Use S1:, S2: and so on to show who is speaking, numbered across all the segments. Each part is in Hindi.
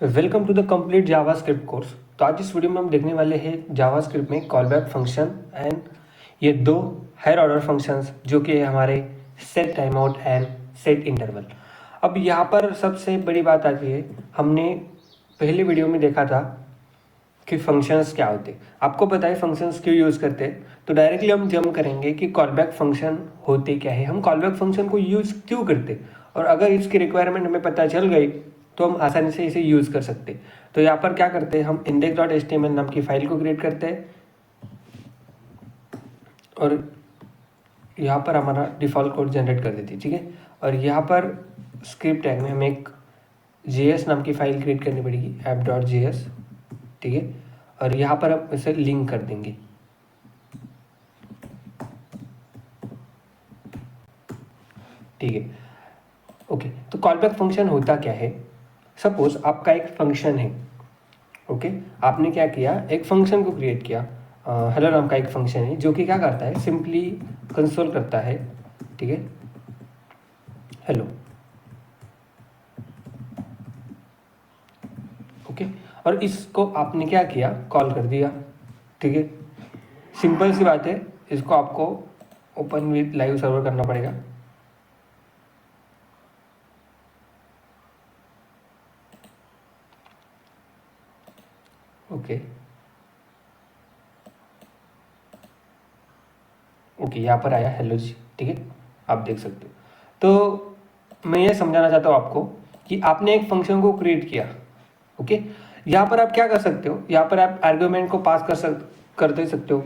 S1: Welcome to the complete JavaScript course. तो आज इस वीडियो में हम देखने वाले हैं जावास्क्रिप्ट में कॉलबैक फंक्शन एंड ये दो हायर ऑर्डर फंक्शंस जो कि हमारे set time out and set interval. अब यहाँ पर सबसे बड़ी बात आती है, हमने पहले वीडियो में देखा था कि फंक्शंस क्या होते, आपको पता है फंक्शंस क्यों यूज़ करते हैं। तो डायरेक्टली हम जंप करेंगे कि कॉलबैक फंक्शन होते क्या है, हम कॉलबैक फंक्शन को यूज़ क्यों करते, और अगर इसकी रिक्वायरमेंट हमें पता चल गई तो हम आसानी से इसे यूज़ कर सकते। तो यहाँ पर क्या करते हैं, हम index.html नाम की फाइल को क्रिएट करते हैं और यहाँ पर हमारा डिफ़ॉल्ट कोड जनरेट कर देती है, ठीक है। और यहाँ पर स्क्रिप्ट टैग में हमें एक JS नाम की फाइल क्रिएट करनी पड़ेगी, app.js, ठीक है। और यहाँ पर हम इसे लिंक कर देंगे, ठीक है। ओके, तो कॉलबैक फंक्शन होता क्या है। सपोज आपका एक फंक्शन है, ओके। आपने क्या किया, एक फंक्शन को क्रिएट किया, हेलो नाम का एक फंक्शन है जो कि क्या करता है, सिंपली कंसोल करता है, ठीक है, हेलो, ओके। और इसको आपने क्या किया, कॉल कर दिया, ठीक है। सिंपल सी बात है, इसको आपको ओपन विद लाइव सर्वर करना पड़ेगा, ओके ओके। यहाँ पर आया हेलो जी, ठीक है, आप देख सकते हो। तो मैं ये समझाना चाहता हूँ आपको कि आपने एक फंक्शन को क्रिएट किया, ओके। यहाँ पर आप क्या कर सकते हो, यहाँ पर आप आर्ग्यूमेंट को पास कर दे सकते हो।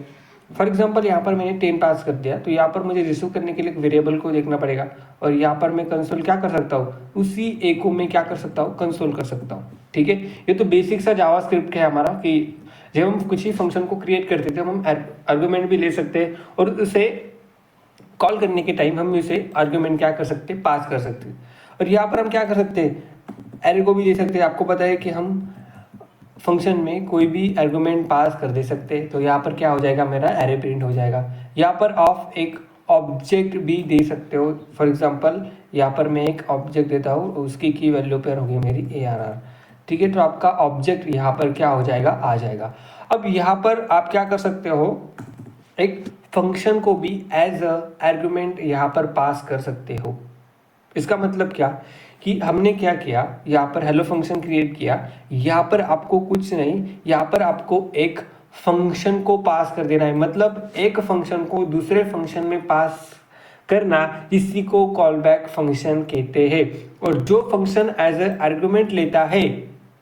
S1: फॉर एग्जांपल यहाँ पर मैंने 10 पास कर दिया, तो यहाँ पर मुझे रिसीव करने के लिए एक वेरिएबल को देखना पड़ेगा, और यहाँ पर मैं कंसोल क्या कर सकता हूँ, उसी ए को मैं क्या कर सकता हूँ, कंसोल कर सकता हूँ, ठीक है। ये तो बेसिक सा जावास्क्रिप्ट है हमारा कि जब हम कुछ ही फंक्शन को क्रिएट करते थे हम आर्ग्यूमेंट भी ले सकते हैं, और उसे कॉल करने के टाइम हम इसे आर्ग्यूमेंट क्या कर सकते हैं, पास कर सकते हैं। और यहाँ पर हम क्या कर सकते हैं, एरे को भी दे सकते हैं। आपको पता है कि हम फंक्शन में कोई भी आर्गुमेंट पास कर दे सकते हैं, तो यहाँ पर क्या हो जाएगा, मेरा एरे प्रिंट हो जाएगा। यहाँ पर ऑफ एक ऑब्जेक्ट भी दे सकते हो। फॉर एग्जांपल यहाँ पर मैं एक ऑब्जेक्ट देता हूँ, उसकी की वैल्यू पर होगी मेरी ARR, ठीक है। तो आपका ऑब्जेक्ट यहाँ पर क्या हो जाएगा, आ जाएगा। अब यहाँ पर आप क्या कर सकते हो, एक फंक्शन को भी एज अ आर्गुमेंट यहाँ पर पास कर सकते हो। इसका मतलब क्या कि हमने क्या किया, यहाँ पर हेलो फंक्शन क्रिएट किया, यहाँ पर आपको कुछ नहीं, यहाँ पर आपको एक फंक्शन को पास कर देना है। मतलब एक फंक्शन को दूसरे फंक्शन में पास करना, इसी को कॉलबैक फंक्शन कहते हैं। और जो फंक्शन एज ए आर्गुमेंट लेता है,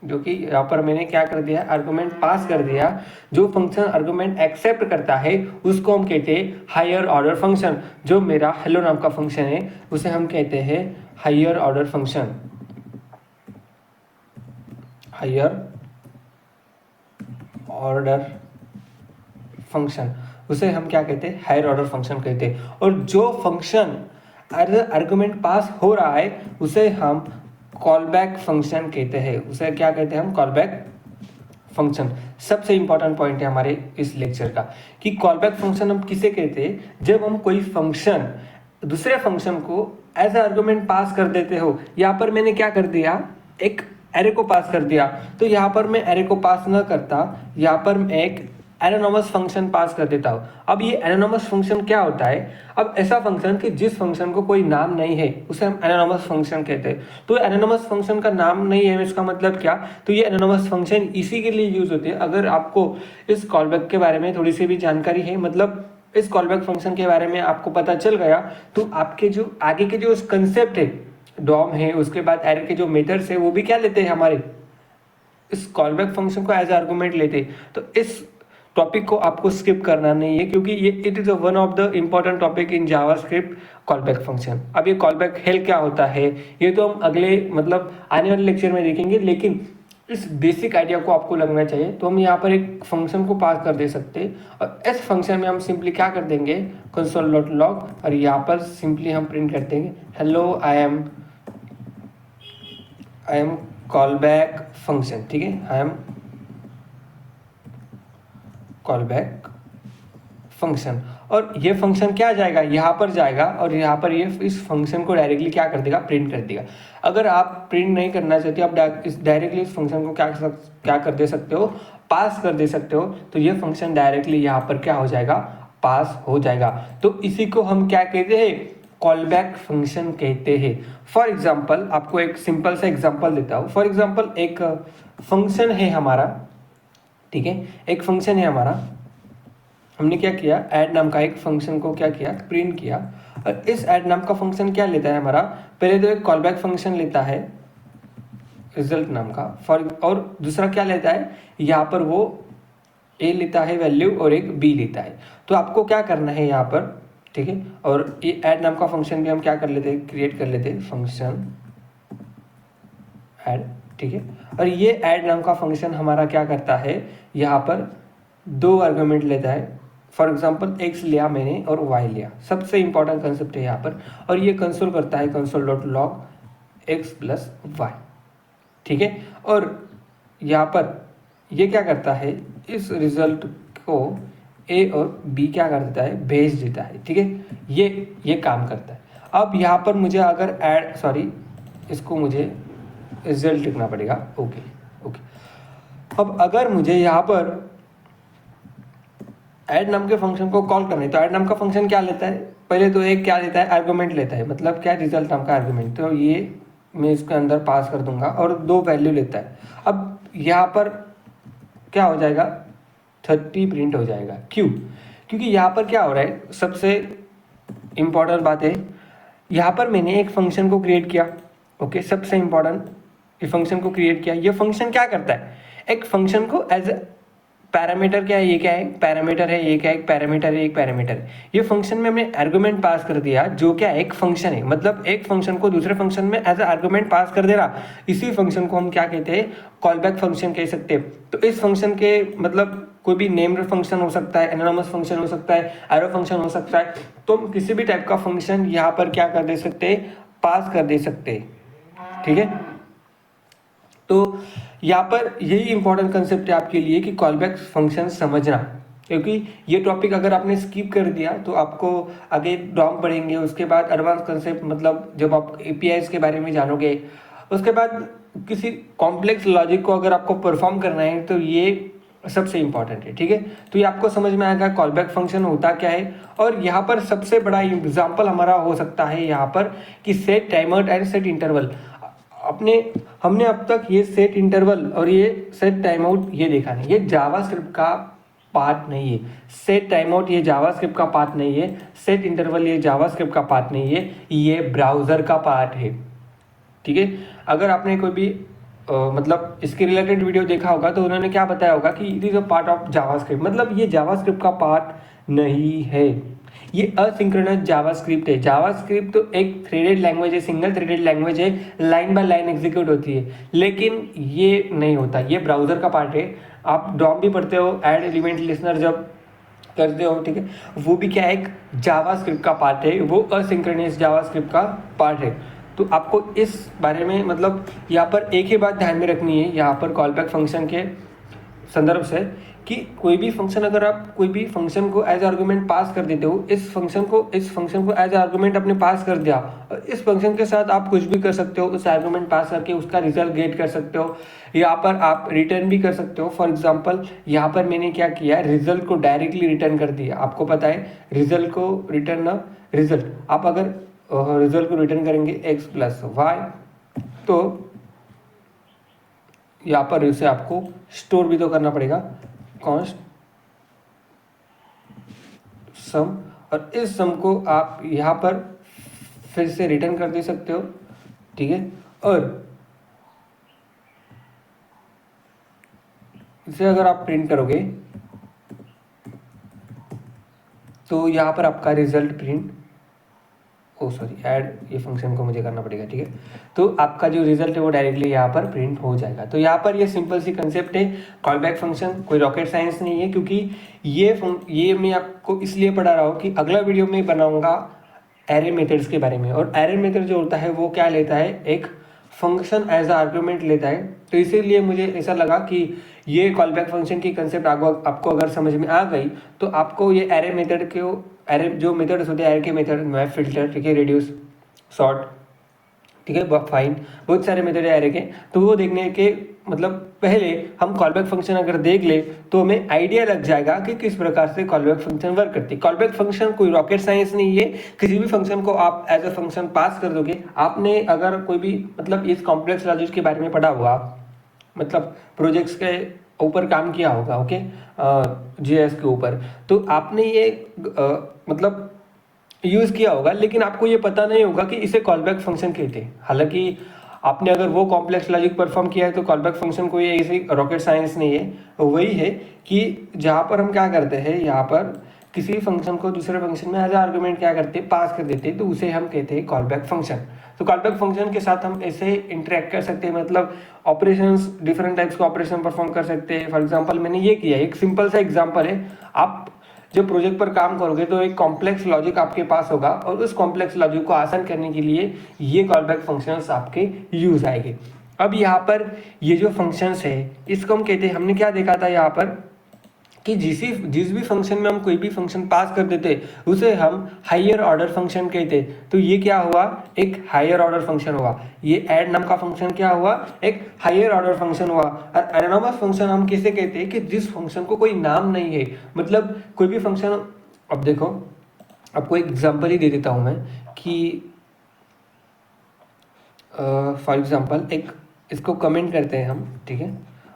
S1: जो कि यहाँ पर मैंने क्या कर दिया, आर्गुमेंट पास कर दिया, जो फंक्शन आर्गुमेंट एक्सेप्ट करता है उसको हम कहते हैं हायर ऑर्डर फंक्शन। जो मेरा हेलो नाम का फंक्शन है उसे हम कहते हैं higher order function, higher order function, उसे हम क्या कहते हैं, हायर ऑर्डर फंक्शन कहते हैं। और जो फंक्शन आर्गुमेंट पास हो रहा है उसे हम कॉलबैक फंक्शन कहते हैं, उसे क्या कहते हैं हम, कॉलबैक फंक्शन। सबसे इंपॉर्टेंट पॉइंट है हमारे इस लेक्चर का कि कॉलबैक फंक्शन हम किसे कहते हैं, जब हम कोई फंक्शन दूसरे फंक्शन को एज आर्गुमेंट पास कर देते हो। यहाँ पर मैंने क्या कर दिया, एक एरे को पास कर दिया, तो यहाँ पर मैं एरे को पास न करता, यहाँ पर मैं एक एनोनमस फंक्शन पास कर देता हूँ। अब ये एनोनमस फंक्शन क्या होता है, अब ऐसा फंक्शन कि जिस फंक्शन को कोई नाम नहीं है उसे हम एनोनमस फंक्शन कहते हैं। तो एनोनमस फंक्शन का नाम नहीं है, इसका मतलब क्या, तो ये एनोनमस फंक्शन इसी के लिए यूज होते हैं। अगर आपको इस कॉलबैक के बारे में थोड़ी सी भी जानकारी है, मतलब इस कॉलबैक फंक्शन के बारे में आपको पता चल गया, तो आपके जो आगे के जो कंसेप्ट है, डॉम है, उसके बाद एरे के जो मेथड्स है, वो भी क्या लेते हैं, हमारे इस कॉलबैक फंक्शन को एज आर्गुमेंट लेते हैं। तो इस टॉपिक को आपको स्किप करना नहीं है, क्योंकि ये it is one of the important topic in JavaScript, callback function. अब ये कॉलबैक हेल क्या होता है, ये तो हम अगले मतलब आने वाले लेक्चर में देखेंगे, लेकिन इस बेसिक आइडिया को आपको लगना चाहिए। तो हम यहाँ पर एक फंक्शन को पास कर दे सकते हैं, और इस फंक्शन में हम सिंपली क्या कर देंगे, console.log, और यहाँ पर सिंपली हम प्रिंट कर देंगे hello I am callback function, ठीक है, आई एम कॉलबैक फंक्शन, और ये फंक्शन क्या जाएगा, यहाँ पर जाएगा और यहाँ पर ये इस फंक्शन को डायरेक्टली क्या कर देगा, प्रिंट कर देगा। अगर आप प्रिंट नहीं करना चाहते, आप डायरेक्टली इस फंक्शन को क्या कर दे सकते हो, पास कर दे सकते हो, तो ये फंक्शन डायरेक्टली यहाँ पर क्या हो जाएगा, पास हो जाएगा। तो इसी को हम क्या कहते हैं, कॉल बैक फंक्शन कहते हैं। फॉर एग्जाम्पल आपको एक सिंपल सा एग्जाम्पल देता हूँ। फॉर एग्जाम्पल एक फंक्शन है हमारा, ठीक है, एक फंक्शन है हमारा, हमने क्या किया, ऐड नाम का एक फंक्शन को क्या किया, प्रिंट किया। और इस ऐड नाम का फंक्शन क्या लेता है हमारा, पहले तो एक कॉल बैक फंक्शन लेता है रिजल्ट नाम का, और दूसरा क्या लेता है, यहाँ पर वो ए लेता है वैल्यू और एक बी लेता है। तो आपको क्या करना है यहाँ पर, ठीक है, और ये ऐड नाम का फंक्शन भी हम क्या कर लेते हैं, क्रिएट कर लेते हैं, फंक्शन ऐड, ठीक है। और ये ऐड नाम का फंक्शन हमारा क्या करता है, यहाँ पर 2 आर्गुमेंट लेता है। फॉर एग्जाम्पल एक्स लिया मैंने और वाई लिया, सबसे इंपॉर्टेंट कंसेप्ट है यहाँ पर, और ये कंसोल करता है console.log एक्स प्लस वाई, ठीक है। और यहाँ पर ये क्या करता है, इस रिजल्ट को ए और बी क्या कर देता है, भेज देता है, ठीक है, ये काम करता है। अब यहाँ पर मुझे अगर इसको मुझे रिजल्ट लिखना पड़ेगा, ओके। अब अगर मुझे यहाँ पर ऐड नाम के फंक्शन को कॉल करना है, तो ऐड नाम का फंक्शन क्या लेता है, पहले तो एक क्या लेता है, आर्गुमेंट लेता है, मतलब क्या, रिजल्ट नाम का आर्गुमेंट, तो ये मैं इसके अंदर पास कर दूंगा और 2 वैल्यू लेता है। अब यहाँ पर क्या हो जाएगा, 30 प्रिंट हो जाएगा। क्यों, क्योंकि यहाँ पर क्या हो रहा है, सबसे इंपॉर्टेंट बात है, यहाँ पर मैंने एक फंक्शन को क्रिएट किया, ओके, सबसे इंपॉर्टेंट, ये फंक्शन को क्रिएट किया। ये फंक्शन क्या करता है, एक फंक्शन को एज ए पैरामीटर, क्या है, ये क्या है, पैरामीटर है, ये क्या है, एक पैरामीटर है, एक पैरामीटर है। ये फंक्शन में हमने आर्गुमेंट पास कर दिया, जो क्या है, एक फंक्शन है, मतलब एक फंक्शन को दूसरे फंक्शन में एज ए आर्गुमेंट पास कर दे रहा, इसी फंक्शन को हम क्या कहते हैं, कॉल बैक फंक्शन कह सकते हैं। तो इस फंक्शन के मतलब कोई भी नेम्ड फंक्शन हो सकता है, एनोनिमस फंक्शन हो सकता है, एरो फंक्शन हो सकता है, तो हम किसी भी टाइप का फंक्शन यहाँ पर क्या कर दे सकते हैं, पास कर दे सकते हैं, ठीक है। तो यहाँ पर यही इंपॉर्टेंट कंसेप्ट है आपके लिए कि कॉल बैक फंक्शन समझना, क्योंकि ये टॉपिक अगर आपने स्किप कर दिया तो आपको आगे डॉम पढ़ेंगे, उसके बाद एडवांस कंसेप्ट, मतलब जब आप एपीआईज के बारे में जानोगे, उसके बाद किसी कॉम्प्लेक्स लॉजिक को अगर आपको परफॉर्म करना है, तो ये सबसे इंपॉर्टेंट है, ठीक है। तो ये आपको समझ में आएगा कॉल बैक फंक्शन होता क्या है। और यहाँ पर सबसे बड़ा एग्जाम्पल हमारा हो सकता है यहाँ पर कि set timer and set interval. हमने अब तक ये सेट इंटरवल और ये सेट टाइम आउट ये देखा नहीं, ये जावास्क्रिप्ट का पार्ट नहीं है। सेट टाइम आउट ये जावास्क्रिप्ट का पार्ट नहीं है, सेट इंटरवल ये जावास्क्रिप्ट का पार्ट नहीं है, ये ब्राउज़र का पार्ट है, ठीक है। अगर आपने कोई भी मतलब इसके रिलेटेड वीडियो देखा होगा तो उन्होंने क्या बताया होगा कि it is a part of JavaScript, मतलब ये जावास्क्रिप्ट का पार्ट नहीं है, ये असिंक्रोनस जावास्क्रिप्ट है। जावास्क्रिप्ट तो एक थ्रेडेड लैंग्वेज है, सिंगल थ्रेडेड लैंग्वेज है, लाइन बाय लाइन एग्जीक्यूट होती है, लेकिन ये नहीं होता, ये ब्राउज़र का पार्ट है। आप डॉम भी पढ़ते हो, ऐड एलिमेंट लिसनर जब करते हो, ठीक है, वो भी क्या है, एक जावास्क्रिप्ट का पार्ट है, वो असिंक्रोनस जावास्क्रिप्ट का पार्ट है। तो आपको इस बारे में मतलब यहाँ पर एक ही बात ध्यान में रखनी है, यहाँ पर कॉल बैक फंक्शन के संदर्भ से, कि कोई भी फंक्शन, अगर आप कोई भी फंक्शन को एज आर्गुमेंट पास कर देते हो, इस फंक्शन को एज आर्गुमेंट आपने पास कर दिया, और इस फंक्शन के साथ आप कुछ भी कर सकते हो, उस आर्गुमेंट पास करके उसका रिजल्ट गेट कर सकते हो, यहाँ पर आप रिटर्न भी कर सकते हो। फॉर एग्जाम्पल यहाँ पर मैंने क्या किया, रिजल्ट को डायरेक्टली रिटर्न कर दिया। आपको पता है रिजल्ट को रिटर्न, रिजल्ट आप अगर रिजल्ट को रिटर्न करेंगे एक्स प्लस वाई, तो यहाँ पर इसे आपको स्टोर भी तो करना पड़ेगा, कॉन्स्ट सम, और इस सम को आप यहाँ पर फिर से रिटर्न कर दे सकते हो, ठीक है। और इसे अगर आप प्रिंट करोगे तो यहाँ पर आपका रिजल्ट प्रिंट, ऐड ये फंक्शन को मुझे करना पड़ेगा, ठीक है। तो आपका जो रिजल्ट है वो डायरेक्टली यहाँ पर प्रिंट हो जाएगा। तो यहाँ पर ये सिंपल सी कंसेप्ट है, कॉल बैक फंक्शन कोई रॉकेट साइंस नहीं है, क्योंकि ये मैं आपको इसलिए पढ़ा रहा हूँ कि अगला वीडियो में बनाऊंगा एरे मेथड्स के बारे में। और एरे मेथड जो होता है वो क्या लेता है, एक फंक्शन एज आर्गुमेंट लेता है। तो इसीलिए मुझे ऐसा लगा कि ये कॉल बैक फंक्शन की कंसेप्ट आपको अगर समझ में आ गई तो आपको ये एरे मेथड के एरे जो मेथड्स होते हैं एरे के मेथड मैप फिल्टर, ठीक है, रिड्यूस, सॉर्ट, ठीक है, फाइन, बहुत सारे मेथड है एरे के। तो वो देखने के मतलब पहले हम कॉलबैक फंक्शन अगर देख ले तो हमें आइडिया लग जाएगा कि किस प्रकार से कॉलबैक फंक्शन वर्क करती है। कॉलबैक फंक्शन कोई रॉकेट साइंस नहीं है, किसी भी फंक्शन को आप एज अ फंक्शन पास कर दोगे। आपने अगर कोई भी मतलब इस कॉम्प्लेक्स लॉजिक के बारे में पढ़ा हुआ, मतलब प्रोजेक्ट्स के ऊपर काम किया होगा, ओके, जीएस के ऊपर, तो आपने ये मतलब यूज़ किया होगा, लेकिन आपको ये पता नहीं होगा कि इसे कॉलबैक फंक्शन कहते हैं। हालांकि आपने अगर वो कॉम्प्लेक्स लॉजिक परफॉर्म किया है तो कॉलबैक फंक्शन कोई ऐसी रॉकेट साइंस नहीं है, वही है कि जहाँ पर हम क्या करते हैं, यहाँ पर किसी फंक्शन को दूसरे फंक्शन में एज आर्गुमेंट क्या करते हैं, पास कर देते हैं, तो उसे हम कहते हैं कॉलबैक फंक्शन। तो कॉलबैक फंक्शन के साथ हम ऐसे इंटरेक्ट कर सकते हैं, मतलब ऑपरेशंस, डिफरेंट टाइप्स के ऑपरेशन परफॉर्म कर सकते हैं। फॉर एग्जांपल मैंने ये किया, एक सिंपल सा एग्जांपल है, आप जब प्रोजेक्ट पर काम करोगे तो एक कॉम्प्लेक्स लॉजिक आपके पास होगा और उस कॉम्प्लेक्स लॉजिक को आसान करने के लिए ये कॉलबैक फंक्शंस आपके यूज आएंगे। अब यहाँ पर ये जो फंक्शंस है इसको हम कहते हैं, हमने क्या देखा था यहाँ पर कि जिस भी फंक्शन में हम कोई भी फंक्शन पास कर देते उसे हम हायर ऑर्डर फंक्शन कहते। तो ये क्या हुआ, एक हायर ऑर्डर फंक्शन हुआ। ये ऐड नाम का फंक्शन क्या हुआ, एक हायर ऑर्डर फंक्शन हुआ। और एनोनिमस फंक्शन हम किसे कहते हैं कि जिस फंक्शन को कोई नाम नहीं है, मतलब कोई भी फंक्शन, अब देखो आपको एक एग्जांपल ही दे देता हूं मैं कि फॉर एग्जांपल एक इसको कमेंट करते हैं हम, ठीक है,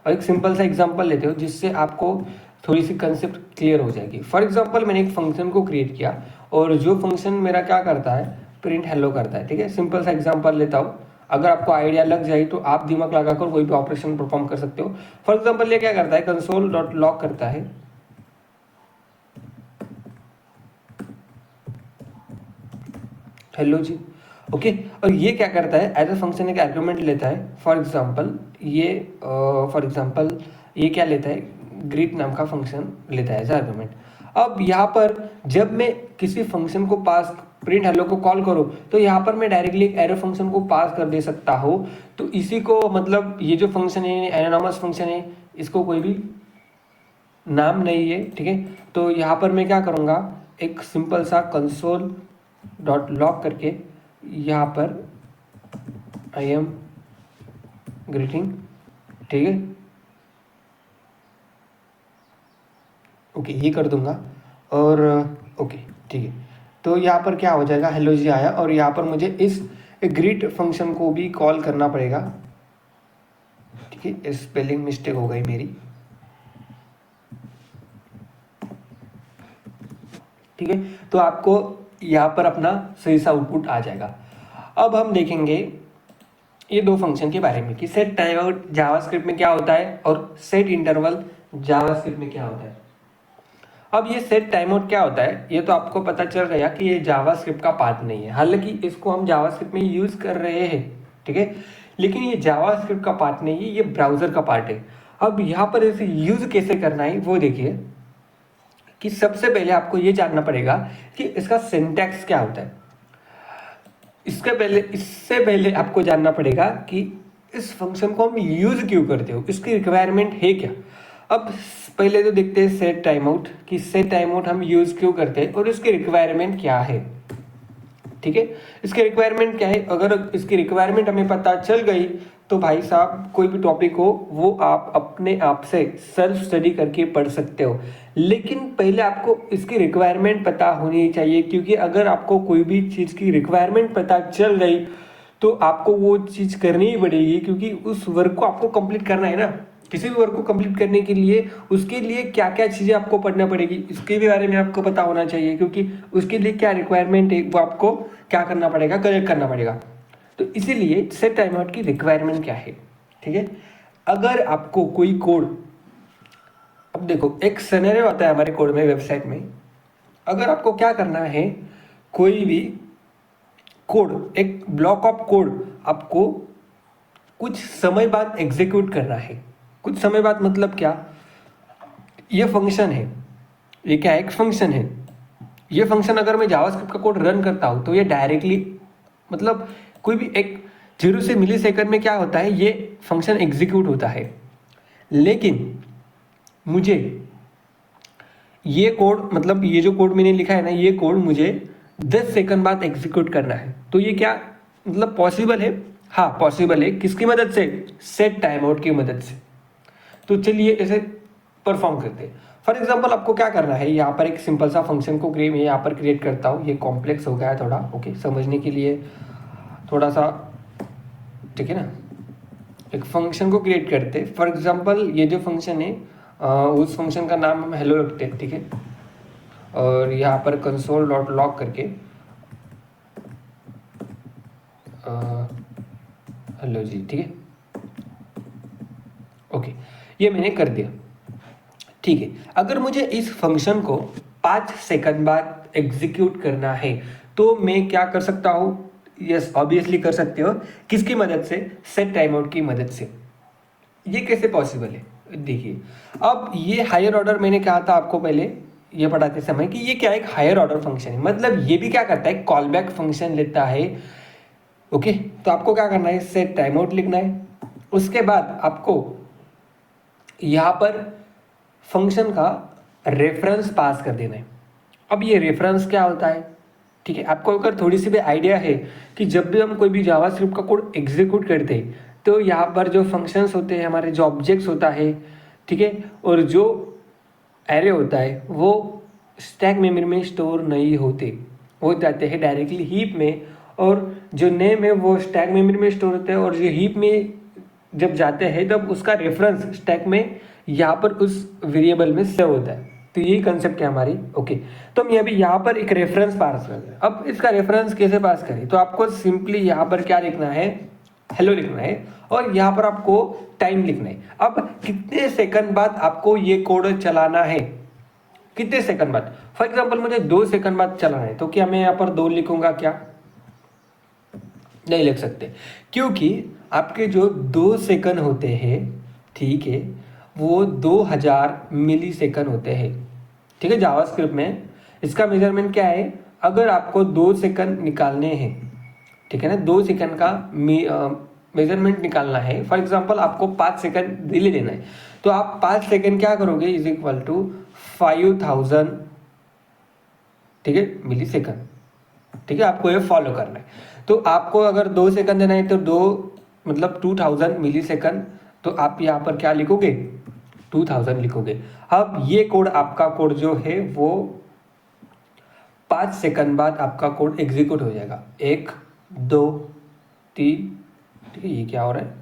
S1: और एक सिंपल सा एग्जांपल लेते हो जिससे आपको थोड़ी सी कंसेप्ट क्लियर हो जाएगी। फॉर एग्जांपल मैंने एक फंक्शन को क्रिएट किया और जो फंक्शन मेरा क्या करता है, प्रिंट हेलो करता है, ठीक है। सिंपल सा एग्जांपल लेता हूँ, अगर आपको आइडिया लग जाए तो आप दिमाग लगाकर कोई भी ऑपरेशन परफॉर्म कर सकते हो। फॉर एग्जांपल ये क्या करता है, कंसोल डॉट लॉग करता है हेलो जी, ओके। और ये क्या करता है, एज अ फंक्शन एक आर्गुमेंट लेता है। फॉर एग्जांपल ये क्या लेता है, ग्रीट नाम का फंक्शन लेता है एज आर्गुमेंट। अब यहाँ पर जब मैं किसी फंक्शन को पास प्रिंट हेलो को कॉल करूँ तो यहाँ पर मैं डायरेक्टली एक एरो फंक्शन को पास कर दे सकता हूँ। तो इसी को मतलब ये जो फंक्शन है एनोनिमस फंक्शन है, इसको कोई भी नाम नहीं है, ठीक है। तो यहाँ पर मैं क्या करूँगा, एक सिंपल सा कंसोल डॉट लॉग करके यहाँ पर आई एम ग्रीटिंग, ठीक है, ओके, ये कर दूंगा और ओके, ठीक है। तो यहाँ पर क्या हो जाएगा, हेलो जी आया और यहाँ पर मुझे इस ग्रीट फंक्शन को भी कॉल करना पड़ेगा, ठीक है। स्पेलिंग मिस्टेक हो गई मेरी, ठीक है। तो आपको यहाँ पर अपना सही सा आउटपुट आ जाएगा। अब हम देखेंगे ये दो फंक्शन के बारे में कि सेट टाइम आउट जावास्क्रिप्ट में क्या होता है और सेट इंटरवल जावास्क्रिप्ट में क्या होता है। अब ये सेट टाइम आउट क्या होता है, ये तो आपको पता चल गया कि ये जावास्क्रिप्ट का पार्ट नहीं है, हालांकि इसको हम जावास्क्रिप्ट में यूज कर रहे हैं, ठीक है, लेकिन ये जावास्क्रिप्ट का पार्ट नहीं है, ये ब्राउजर का पार्ट है। अब यहाँ पर इसे यूज कैसे करना है वो देखिए कि सबसे पहले आपको ये जानना पड़ेगा कि इसका सिंटैक्स क्या होता है। इससे पहले आपको जानना पड़ेगा कि इस फंक्शन को हम यूज क्यों करते हो, इसकी रिक्वायरमेंट है क्या। अब पहले तो देखते हैं सेट टाइम आउट कि सेट टाइम आउट हम यूज क्यों करते हैं और इसकी रिक्वायरमेंट क्या है, ठीक है। इसकी रिक्वायरमेंट क्या है, अगर इसकी रिक्वायरमेंट हमें पता चल गई तो भाई साहब कोई भी टॉपिक हो वो आप अपने आप से सेल्फ स्टडी करके पढ़ सकते हो, लेकिन पहले आपको इसकी रिक्वायरमेंट पता होनी चाहिए, क्योंकि अगर आपको कोई भी चीज़ की रिक्वायरमेंट पता चल गई तो आपको वो चीज़ करनी ही पड़ेगी, क्योंकि उस वर्क को आपको कंप्लीट करना है ना। किसी भी वर्क को कंप्लीट करने के लिए उसके लिए क्या क्या चीज़ें आपको पढ़ना पड़ेगी इसके भी बारे में आपको पता होना चाहिए, क्योंकि उसके लिए क्या रिक्वायरमेंट है वो आपको क्या करना पड़ेगा, कलेक्ट करना पड़ेगा। तो इसीलिए सेट टाइम आउट की रिक्वायरमेंट क्या है, ठीक है। अगर आपको कोई कोड, अब देखो एक सिनेरियो आता है हमारे कोड में, वेबसाइट में, अगर आपको क्या करना है, कोई भी कोड, एक ब्लॉक ऑफ कोड आपको कुछ समय बाद एग्जीक्यूट करना है। कुछ समय बाद मतलब क्या, ये फंक्शन है, ये क्या एक फंक्शन है, ये फंक्शन अगर मैं जावास्क्रिप्ट का कोड रन करता हूँ तो ये डायरेक्टली मतलब कोई भी एक 0 से मिली सेकंड में क्या होता है, ये फंक्शन एग्जीक्यूट होता है, लेकिन मुझे ये कोड, मतलब ये जो कोड मैंने लिखा है ना, ये कोड मुझे 10 सेकंड बाद एग्जीक्यूट करना है। तो ये क्या मतलब पॉसिबल है? हाँ पॉसिबल है। किसकी मदद से? सेट टाइम आउट की मदद से। तो चलिए इसे परफॉर्म करते हैं। फॉर एग्जाम्पल आपको क्या करना है, यहाँ पर एक सिंपल सा फंक्शन को यहाँ पर क्रिएट करता हूँ। ये कॉम्प्लेक्स हो गया है थोड़ा, ओके, समझने के लिए थोड़ा सा, ठीक है ना। एक फंक्शन को क्रिएट करते, फॉर एग्जाम्पल ये जो फंक्शन है उस फंक्शन का नाम हम हेलो रखते हैं, ठीक है। और यहाँ पर कंसोल डॉट लॉग करके हेलो जी, ठीक है, ओके, ये मैंने कर दिया, ठीक है। अगर मुझे इस फंक्शन को 5 सेकंड बाद एग्जीक्यूट करना है तो मैं क्या कर सकता हूँ? यस ऑब्वियसली कर सकते हो। किसकी मदद से? सेट टाइम आउट की मदद से। ये कैसे पॉसिबल है? देखिए, अब ये हायर ऑर्डर, मैंने कहा था आपको पहले ये पढ़ाते समय कि ये क्या एक हायर ऑर्डर फंक्शन है, मतलब ये भी क्या करता है, कॉल बैक फंक्शन लेता है, ओके। तो आपको क्या करना है, सेट टाइम आउट लिखना है। उसके बाद आपको यहाँ पर फंक्शन का रेफरेंस पास कर देना है। अब ये रेफरेंस क्या होता है, ठीक है, आपको अगर थोड़ी सी भी आइडिया है कि जब भी हम कोई भी जावास्क्रिप्ट का कोड एग्जीक्यूट करते हैं तो यहाँ पर जो फंक्शंस होते हैं हमारे, जो ऑब्जेक्ट्स होता है, ठीक है, और जो एरे होता है वो स्टैक मेमोरी में स्टोर नहीं होते, वो जाते हैं डायरेक्टली हीप में। और जो नेम है वो स्टैक मेमोरी में स्टोर होते हैं, और जो हीप में जब जाते हैं तब उसका रेफरेंस स्टैक में यहाँ पर उस वेरिएबल में सेव होता है। तो यही कंसेप्ट है हमारी, ओके। तो हम यहाँ पर एक रेफरेंस पास कर रहे हैं। अब इसका रेफरेंस कैसे पास करें? तो आपको सिंपली यहाँ पर क्या लिखना है, हेलो लिखना है, और यहाँ पर आपको टाइम लिखना है। अब कितने सेकंड बाद आपको ये कोड चलाना है, कितने सेकंड बाद? फॉर एग्जाम्पल मुझे 2 सेकंड बाद चलाना है, तो क्या मैं यहाँ पर 2 लिखूंगा? क्या नहीं लिख सकते, क्योंकि आपके जो 2 सेकंड होते हैं, ठीक है, वो 2000 मिली सेकंड होते हैं, ठीक है। जावास्क्रिप्ट में इसका मेजरमेंट क्या है, अगर आपको 2 सेकंड निकालने हैं, ठीक है ना, 2 सेकंड का मेजरमेंट निकालना है, फॉर एग्जांपल आपको 5 सेकंड डिले देना है, तो आप 5 सेकंड क्या करोगे, इज इक्वल टू 5000, ठीक है, मिली सेकंड, ठीक है। आपको ये फॉलो करना है। तो आपको अगर 2 सेकंड देना है तो 2 मतलब 2000 मिली सेकंड, तो आप यहाँ पर क्या लिखोगे, 2000 लिखोगे। अब ये कोड, आपका कोड जो है वो 5 सेकंड बाद आपका कोड एग्जीक्यूट हो जाएगा। 1 2 3, ठीक है, ये क्या हो रहा है,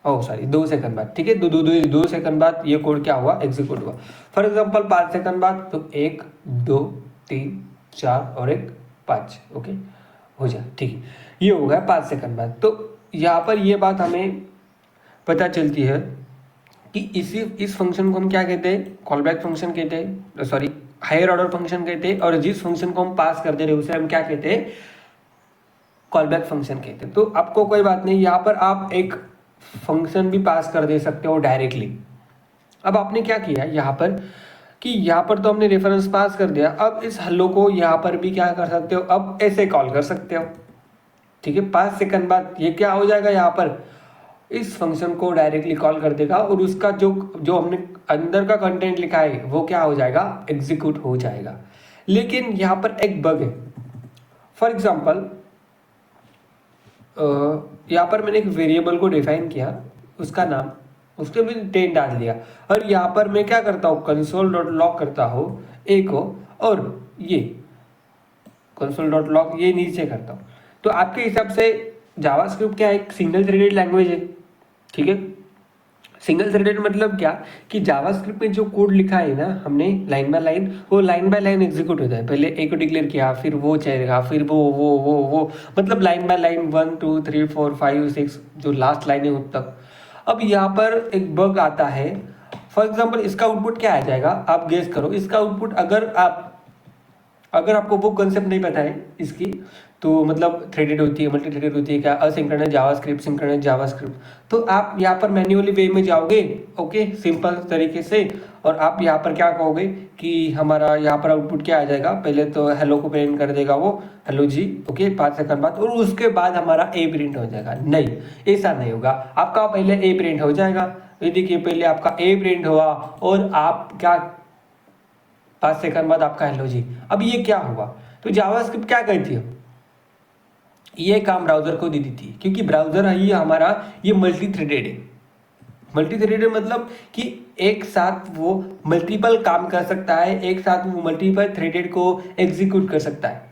S1: ओह सॉरी, 2 सेकंड बाद, ठीक है, 2 सेकंड बाद ये कोड क्या हुआ, एग्जीक्यूट हुआ। फॉर एग्जांपल 5 सेकंड बाद, तो 1 2 3 4 और 1 5, ओके, हो जाए, ठीक है, ये हो गया 5 सेकंड बाद। तो यहाँ पर ये बात हमें पता चलती है कि इस फंक्शन को हम क्या कहते हैं, कॉल बैक फंक्शन कहते हैं, सॉरी हायर ऑर्डर फंक्शन कहते हैं, और जिस फंक्शन को हम पास कर दे रहे हैं उसे हम क्या कहते हैं, कॉल बैक फंक्शन कहते हैं। तो आपको कोई बात नहीं, यहाँ पर आप एक फंक्शन भी पास कर दे सकते हो डायरेक्टली। अब आपने क्या किया यहाँ पर कि यहाँ पर तो हमने रेफरेंस पास कर दिया, अब इस हेलो को यहाँ पर भी क्या कर सकते हो, अब ऐसे कॉल कर सकते हो, ठीक है। 5 सेकंड बाद ये क्या हो जाएगा, यहाँ पर इस फंक्शन को डायरेक्टली कॉल कर देगा, और उसका जो जो हमने अंदर का कंटेंट लिखा है वो क्या हो जाएगा, एग्जीक्यूट हो जाएगा। लेकिन यहाँ पर एक बग है। फॉर एग्जाम्पल यहाँ पर मैंने एक वेरिएबल को डिफाइन किया, उसका नाम, उसके भी 10 डाल दिया, और यहाँ पर मैं क्या करता हूँ, कंसोल डॉट लॉग करता हूँ ए को, और ये कंसोल डॉट लॉग ये नीचे करता हूँ। तो आपके हिसाब से जावास्क्रिप्ट क्या है, एक सिंगल थ्रेडेड लैंग्वेज है, ठीक है। सिंगल थ्रेडेड मतलब क्या कि जावास्क्रिप्ट में जो कोड लिखा है ना हमने लाइन बाय लाइन, वो लाइन बाय लाइन एग्जीक्यूट होता है। पहले ए को डिक्लेयर किया, फिर वो चलेगा, फिर वो मतलब लाइन बाय लाइन 1 2 3 4 5 6 जो लास्ट लाइन है उस तक। अब यहाँ पर एक बग आता है। फॉर एग्जाम्पल इसका आउटपुट क्या आ जाएगा, आप गेस करो। इसका आउटपुट अगर आपको वो कंसेप्ट नहीं पता है इसकी, तो मतलब थ्रेडेड होती है, मल्टी थ्रेडेड होती है क्या, असिंक्रोनस जावास्क्रिप्ट, सिंक्रोनस जावास्क्रिप्ट। तो आप यहाँ पर मैन्युअली वे में जाओगे, ओके, सिंपल तरीके से, और आप यहाँ पर क्या कहोगे कि हमारा यहाँ पर आउटपुट क्या आ जाएगा, पहले तो हेलो को प्रिंट कर देगा वो, हेलो जी, ओके, 5 सेकंड बाद, और उसके बाद हमारा ए प्रिंट हो जाएगा। नहीं, ऐसा नहीं होगा, आपका पहले ए प्रिंट हो जाएगा। ये देखिए, पहले आपका ए प्रिंट हुआ और आप क्या 5 सेकंड बाद आपका हेलो जी। अब ये क्या हुआ, तो जावास्क्रिप्ट क्या करती है, ये काम ब्राउजर को दे दी थी, क्योंकि ब्राउजर है ये हमारा, ये मल्टी थ्रेडेड है। मल्टी थ्रेडेड मतलब कि एक साथ वो मल्टीपल काम कर सकता है, एक साथ वो मल्टीपल थ्रेडेड को एग्जीक्यूट कर सकता है।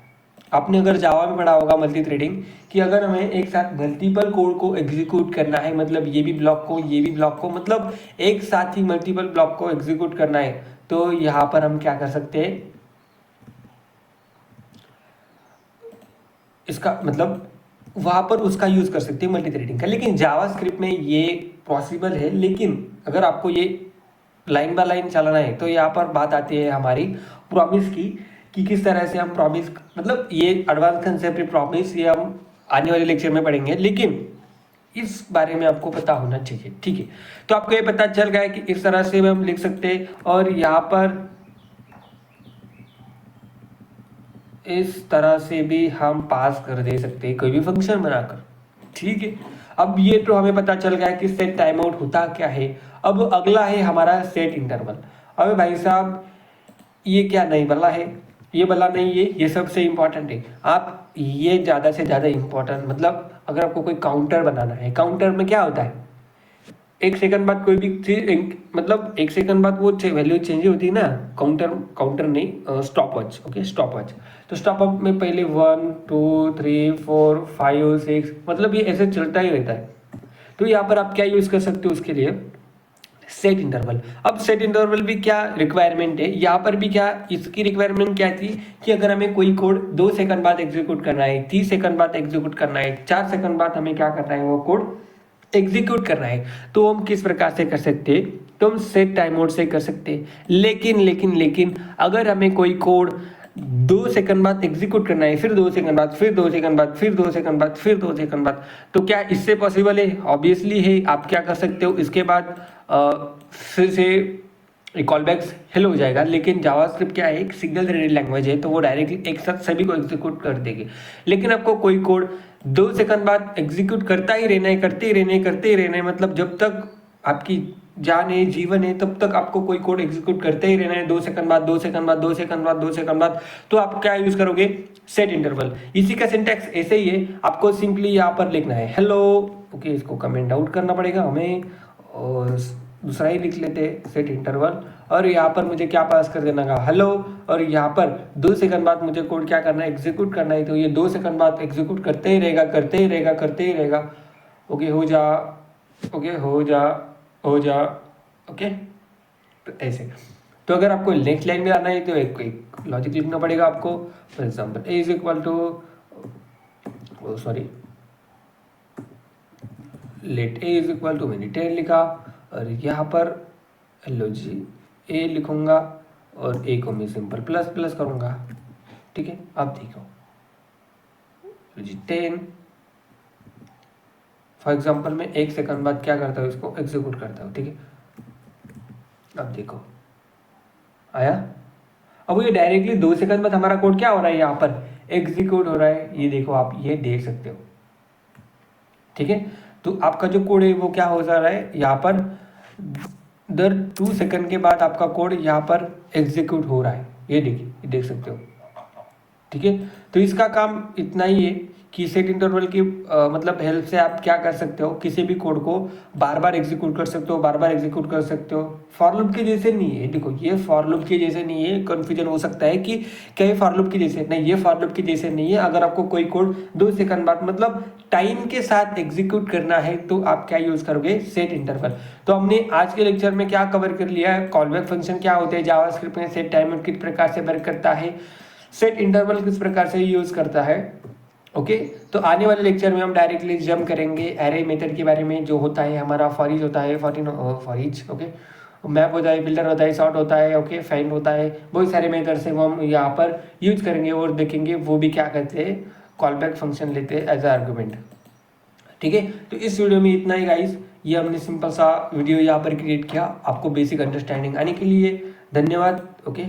S1: आपने अगर जावा में पढ़ा होगा मल्टी थ्रेडिंग, कि अगर हमें एक साथ मल्टीपल कोड को एग्जीक्यूट करना है, मतलब ये भी ब्लॉक को, ये भी ब्लॉक को, मतलब एक साथ ही मल्टीपल ब्लॉक को एग्जीक्यूट करना है, तो यहाँ पर हम क्या कर सकते हैं, इसका मतलब वहां पर उसका यूज कर सकते हैं मल्टी थ्रेडिंग का। लेकिन जावास्क्रिप्ट में ये पॉसिबल है, लेकिन अगर आपको ये लाइन बाय लाइन चलाना है तो यहाँ पर बात आती है हमारी प्रॉमिस की, कि किस तरह से हम प्रॉमिस, मतलब ये एडवांस कंसेप्ट प्रॉमिस, ये हम आने वाले लेक्चर में पढ़ेंगे, लेकिन इस बारे में आपको पता होना चाहिए, ठीक है। तो आपको ये पता चल गया है कि इस तरह से हम लिख सकते हैं, और यहाँ पर इस तरह से भी हम पास कर दे सकते हैं कोई भी फंक्शन बनाकर, ठीक है। अब ये तो हमें पता चल गया है कि सेट टाइम आउट होता क्या है। अब अगला है हमारा सेट इंटरवल। अब भाई साहब, ये क्या नहीं बला है, ये बला नहीं है, ये सबसे इंपॉर्टेंट है। आप ये ज़्यादा से ज़्यादा इंपॉर्टेंट, मतलब अगर आपको कोई काउंटर बनाना है, काउंटर में क्या होता है, 1 सेकंड बाद कोई भी चीज, मतलब 1 सेकंड बाद वो वैल्यू चेंज होती है ना, काउंटर, काउंटर नहीं, stop watch, okay, stop watch. तो स्टॉप वॉच में पहले 1 2 3 4 5 6, मतलब ये ऐसे चलता ही रहता है। तो यहाँ पर आप क्या यूज कर सकते हो उसके लिए, सेट इंटरवल। अब सेट इंटरवल भी क्या रिक्वायरमेंट है, यहाँ पर भी क्या इसकी रिक्वायरमेंट क्या थी, कि अगर हमें कोई कोड 2 सेकंड बाद एग्जीक्यूट करना है, 30 सेकंड बाद एग्जीक्यूट करना है, 4 सेकंड बाद हमें क्या करना है, वो कोड एग्जीक्यूट करना है, तो हम किस प्रकार से कर सकते हैं, तो हम सेट टाइम आउट से कर सकते हैं। लेकिन अगर हमें कोई कोड 2 सेकंड बाद एग्जीक्यूट करना है, फिर 2 सेकंड बाद, फिर 2 सेकंड बाद, फिर 2 सेकंड बाद, फिर 2 सेकंड बाद, तो क्या इससे पॉसिबल है, ऑब्वियसली है। आप क्या कर सकते हो, इसके बाद फिर से कॉल बैक्स हेलो हो जाएगा। लेकिन जावास्क्रिप्ट क्या है, एक सिंगल थ्रेडेड लैंग्वेज है, तो वो डायरेक्टली एक साथ सभी को एग्जीक्यूट कर देगी। लेकिन आपको कोई कोड 2 सेकंड बाद एग्जीक्यूट करता ही रहना है, करते ही रहना है, करते ही रहना है, मतलब जब तक आपकी जान है, जीवन है, तब तक आपको कोई कोड एग्जीक्यूट करते ही रहना है, 2 सेकंड बाद, 2 सेकंड बाद, 2 सेकंड बाद, 2 सेकंड बाद। तो आप क्या यूज करोगे, सेट इंटरवल। इसी का सिंटैक्स ऐसे ही है, आपको सिंपली यहाँ पर लिखना है हेलो, ओके, इसको कमेंट आउट करना पड़ेगा हमें, और दूसरा ही लिख लेते हैं सेट इंटरवल, और यहाँ पर मुझे क्या पास कर देना का हेलो, और यहाँ पर 2 सेकंड बाद मुझे कोड क्या करना है, एग्जीक्यूट करना है, तो ये 2 सेकंड बाद एग्जीक्यूट करते ही रहेगा, करते ही रहेगा, करते ही रहेगा। ओके, हो जा, ओके, हो जा, हो जा, ओके, तो ऐसे। तो अगर आपको नेक्स्ट लाइन में आना है तो एक लॉजिक लिखना पड़ेगा आपको। For example A is equal to, sorry, let A is equal to, मैंने 10 लिखा, और यहाँ पर हेलो जी ए लिखूंगा, और ए को मैं सिंपल प्लस प्लस करूंगा, ठीक है। अब देखो जी 10, फॉर एग्जाम्पल मैं 1 सेकंड बाद क्या करता हूँ, इसको एग्जीक्यूट करता हूँ, ठीक है। अब देखो आया। अब ये डायरेक्टली 2 सेकंड बाद हमारा कोड क्या हो रहा है, यहाँ पर एग्जीक्यूट हो रहा है, ये देखो, आप ये देख सकते हो, ठीक है। तो आपका जो कोड है वो क्या हो जा रहा है, यहाँ पर दर 2 सेकंड के बाद आपका कोड यहाँ पर एग्जीक्यूट हो रहा है, ये देखिए, ये देख सकते हो, ठीक है। तो इसका काम इतना ही है कि सेट इंटरवल की मतलब हेल्प से आप क्या कर सकते हो, किसी भी कोड को बार बार एग्जीक्यूट कर सकते हो, बार बार एग्जीक्यूट कर सकते हो। फॉर लूप के जैसे नहीं है, देखो ये फॉर लूप के जैसे नहीं है। कन्फ्यूजन हो सकता है कि क्या ये फॉर लूप के जैसे, नहीं, ये फॉर लूप के जैसे नहीं है। अगर आपको कोई कोड 2 सेकंड बाद मतलब टाइम के साथ एग्जीक्यूट करना है, तो आप क्या यूज करोगे, सेट इंटरवल। तो हमने आज के लेक्चर में क्या कवर कर लिया है, कॉलबैक फंक्शन क्या होते हैं जावास्क्रिप्ट में, सेट टाइम किस प्रकार से वर्क करता है, सेट इंटरवल किस प्रकार से यूज करता है, ओके। तो आने वाले लेक्चर में हम डायरेक्टली जंप करेंगे एरे मेथड के बारे में, जो होता है हमारा फॉर ईच होता है, फॉर ईच, ओके, मैप होता है, बिल्डर होता है, सॉर्ट होता है, ओके, फाइंड होता है, बहुत सारे मेथड से वो हम यहाँ पर यूज करेंगे और देखेंगे वो भी क्या करते हैं, कॉल बैक फंक्शन लेते हैं एज ए आर्गुमेंट। ठीक है, तो इस वीडियो में इतना ही गाइस। ये हमने सिंपल सा वीडियो यहाँ पर क्रिएट किया आपको बेसिक अंडरस्टैंडिंग आने के लिए। धन्यवाद। ओके।